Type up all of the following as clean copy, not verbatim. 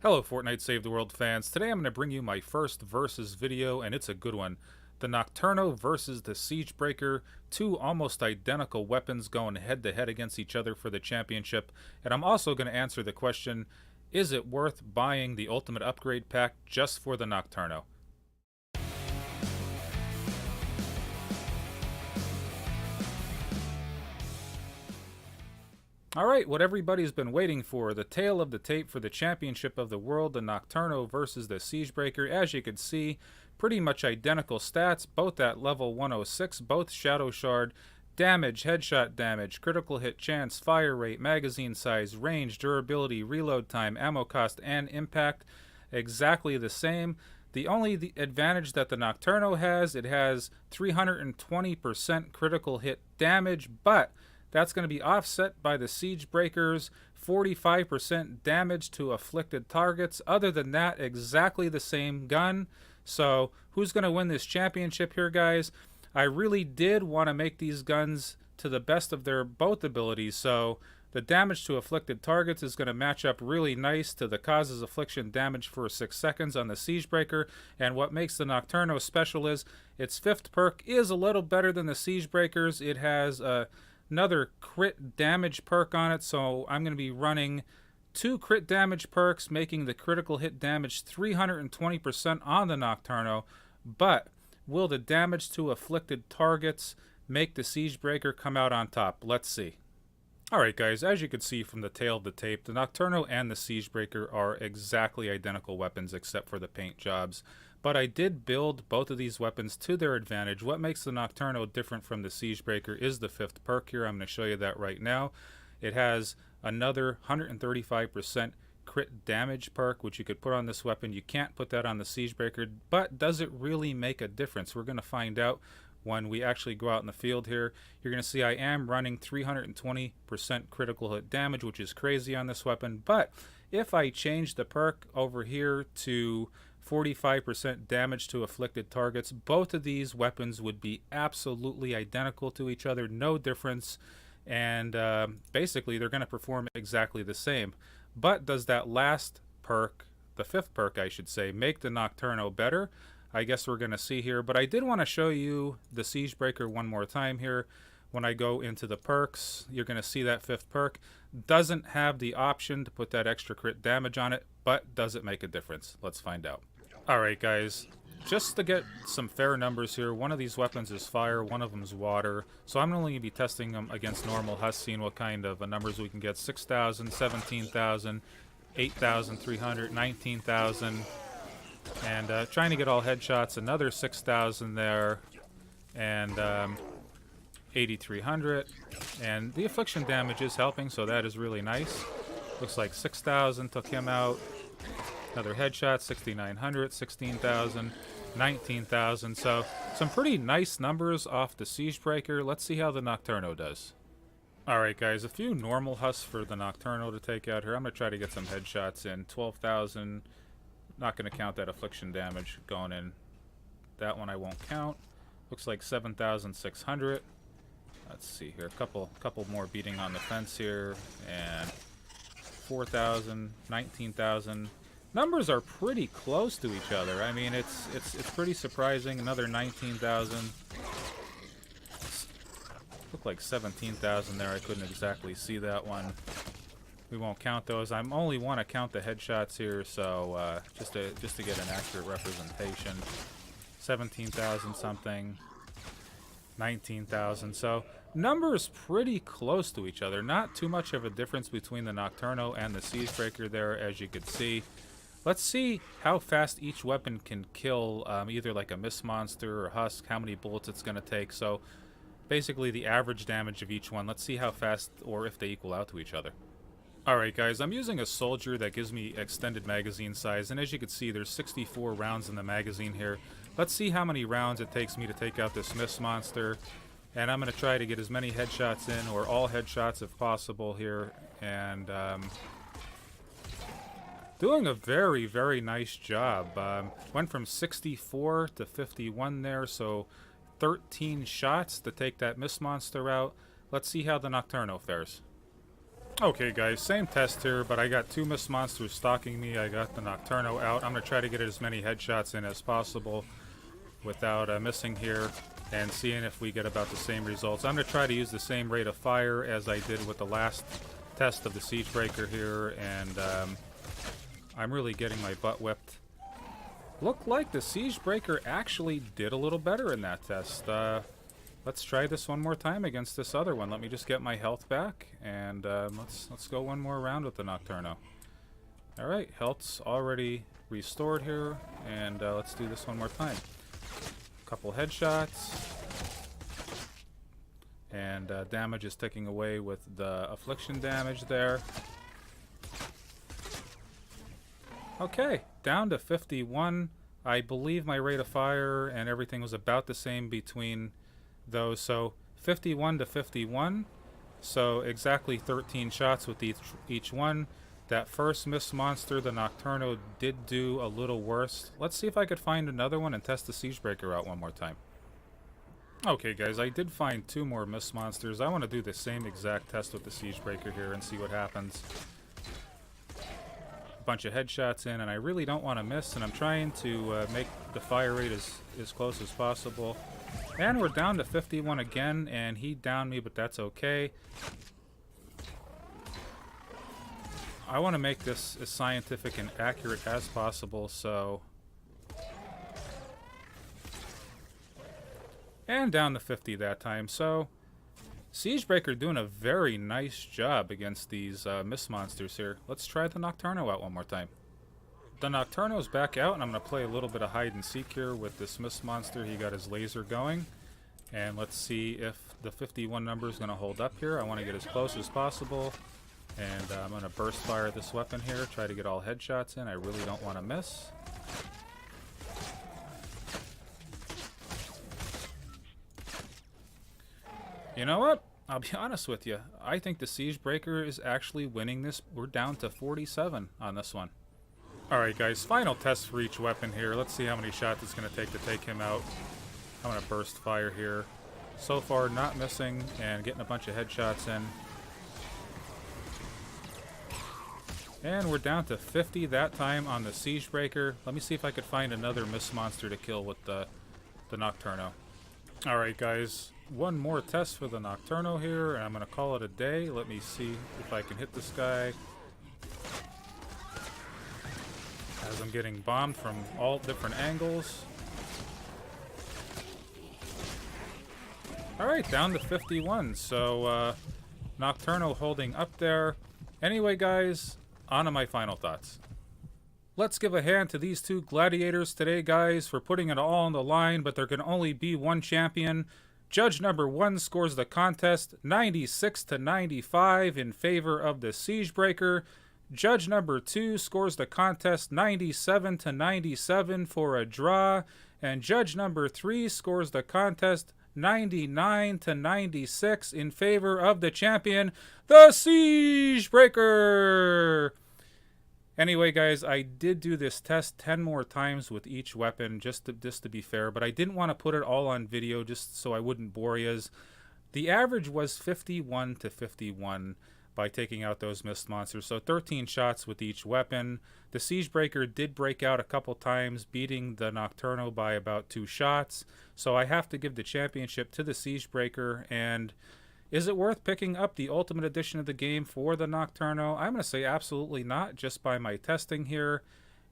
Hello Fortnite Save the World fans. Today I'm going to bring you my first versus video, and it's a good one. The Nocturno versus the Siegebreaker, two almost identical weapons going head to head against each other for the championship. And I'm also going to answer the question, is it worth buying the Ultimate Upgrade Pack just for the Nocturno? Alright, what everybody's been waiting for, the tail of the tape for the Championship of the World, the Nocturno versus the Siegebreaker. As you can see, pretty much identical stats, both at level 106, both Shadow Shard, damage, headshot damage, critical hit chance, fire rate, magazine size, range, durability, reload time, ammo cost, and impact. Exactly the same. The only advantage that the Nocturno has, it has 320% critical hit damage, but that's going to be offset by the Siegebreaker's 45% damage to afflicted targets. Other than that, exactly the same gun. So who's going to win this championship here, guys? I really did want to make these guns to the best of their both abilities. So the damage to afflicted targets is going to match up really nice to the causes affliction damage for 6 seconds on the Siegebreaker. And what makes the Nocturno special is its 5th perk is a little better than the Siegebreaker's. It has another crit damage perk on it, so I'm going to be running 2 crit damage perks, making the critical hit damage 320% on the Nocturno. But will the damage to afflicted targets make the Siegebreaker come out on top? Let's see. Alright guys, as you can see from the tail of the tape, the Nocturno and the Siegebreaker are exactly identical weapons except for the paint jobs. But I did build both of these weapons to their advantage. What makes the Nocturno different from the Siegebreaker is the 5th perk here. I'm going to show you that right now. It has another 135% crit damage perk, which you could put on this weapon. You can't put that on the Siegebreaker, but does it really make a difference? We're going to find out when we actually go out in the field here. You're going to see I am running 320% critical hit damage, which is crazy on this weapon. But if I change the perk over here to 45% damage to afflicted targets, both of these weapons would be absolutely identical to each other, no difference, and basically they're going to perform exactly the same. But does that last perk, the 5th perk I should say, make the Nocturno better? I guess we're going to see here, but I did want to show you the Siegebreaker one more time here. When I go into the perks, you're going to see that 5th perk doesn't have the option to put that extra crit damage on it, but does it make a difference? Let's find out. Alright guys, just to get some fair numbers here, one of these weapons is fire, one of them is water, so I'm only going to be testing them against normal husk, seeing what kind of numbers we can get. 6,000, 17,000, 8,300, 19,000, and trying to get all headshots, another 6,000 there, and 8,300, and the affliction damage is helping, so that is really nice. Looks like 6,000 took him out. Another headshot, 6,900, 16,000, 19,000. So some pretty nice numbers off the Siegebreaker. Let's see how the Nocturno does. Alright guys, a few normal husks for the Nocturno to take out here. I'm going to try to get some headshots in. 12,000. Not going to count that affliction damage going in. That one I won't count. Looks like 7,600. Let's see here. A couple more beating on the fence here. And 4,000, 19,000. Numbers are pretty close to each other. I mean, it's pretty surprising. Another 19,000. Looked like 17,000 there. I couldn't exactly see that one. We won't count those. I only want to count the headshots here, so just to get an accurate representation. 17,000 something. 19,000. So numbers pretty close to each other. Not too much of a difference between the Nocturno and the Siegebreaker there, as you could see. Let's see how fast each weapon can kill either like a Mist Monster or Husk, how many bullets it's going to take. So basically the average damage of each one. Let's see how fast or if they equal out to each other. Alright guys, I'm using a Soldier that gives me extended magazine size, and as you can see there's 64 rounds in the magazine here. Let's see how many rounds it takes me to take out this Mist Monster, and I'm going to try to get as many headshots in, or all headshots if possible here, and doing a very, very nice job. Went from 64 to 51 there, so 13 shots to take that Mist Monster out. Let's see how the Nocturno fares. Okay guys, same test here, but I got two mist monsters stalking me. I got the Nocturno out. I'm going to try to get as many headshots in as possible without missing here and seeing if we get about the same results. I'm going to try to use the same rate of fire as I did with the last test of the Siegebreaker here, and I'm really getting my butt whipped. Looked like the Siegebreaker actually did a little better in that test. Let's try this one more time against this other one. Let me just get my health back, and let's go one more round with the Nocturno. All right, health's already restored here, and let's do this one more time. Couple headshots, and damage is ticking away with the affliction damage there. Okay, down to 51. I believe my rate of fire and everything was about the same between those, so 51 to 51, so exactly 13 shots with each one. That first mist monster, the Nocturno, did do a little worse. Let's see if I could find another one and test the Siegebreaker out one more time. Okay guys, I did find two more mist monsters. I want to do the same exact test with the Siegebreaker here and see what happens. Bunch of headshots in, and I really don't want to miss, and I'm trying to make the fire rate as close as possible. And we're down to 51 again, and he downed me, but that's okay. I want to make this as scientific and accurate as possible, so... And down to 50 that time, so... Siegebreaker doing a very nice job against these mist monsters here. Let's try the Nocturno out one more time. The Nocturno's back out, and I'm going to play a little bit of hide and seek here with this mist monster. He got his laser going. And let's see if the 51 number is going to hold up here. I want to get as close as possible. And I'm going to burst fire this weapon here, try to get all headshots in. I really don't want to miss. You know what? I'll be honest with you. I think the Siegebreaker is actually winning this. We're down to 47 on this one. Alright guys, final test for each weapon here. Let's see how many shots it's going to take him out. I'm going to burst fire here. So far, not missing and getting a bunch of headshots in. And we're down to 50 that time on the Siegebreaker. Let me see if I could find another mist monster to kill with the Nocturno. Alright guys, one more test for the Nocturno here, and I'm going to call it a day. Let me see if I can hit this guy. As I'm getting bombed from all different angles. Alright, down to 51, so Nocturno holding up there. Anyway guys, on to my final thoughts. Let's give a hand to these two gladiators today, guys, for putting it all on the line, but there can only be one champion. Judge number 1 scores the contest 96 to 95 in favor of the Siegebreaker. Judge number 2 scores the contest 97 to 97 for a draw. And judge number 3 scores the contest 99 to 96 in favor of the champion, the Siegebreaker. Anyway, guys, I did do this test 10 more times with each weapon, just to be fair, but I didn't want to put it all on video just so I wouldn't bore you. The average was 51 to 51 by taking out those mist monsters, so 13 shots with each weapon. The Siegebreaker did break out a couple times, beating the Nocturno by about 2 shots, so I have to give the championship to the Siegebreaker. And is it worth picking up the Ultimate Edition of the game for the Nocturno? I'm going to say absolutely not, just by my testing here.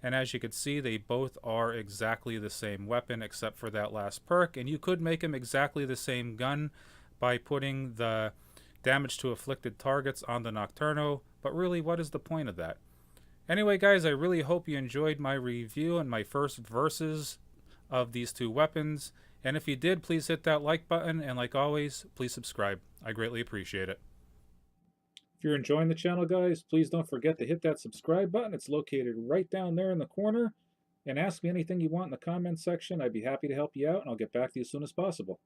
And as you can see, they both are exactly the same weapon, except for that last perk. And you could make them exactly the same gun by putting the damage to afflicted targets on the Nocturno. But really, what is the point of that? Anyway, guys, I really hope you enjoyed my review and my first versus of these two weapons. And if you did, please hit that like button, and like always, please subscribe. I greatly appreciate it. If you're enjoying the channel, guys, please don't forget to hit that subscribe button. It's located right down there in the corner. And ask me anything you want in the comments section. I'd be happy to help you out, and I'll get back to you as soon as possible.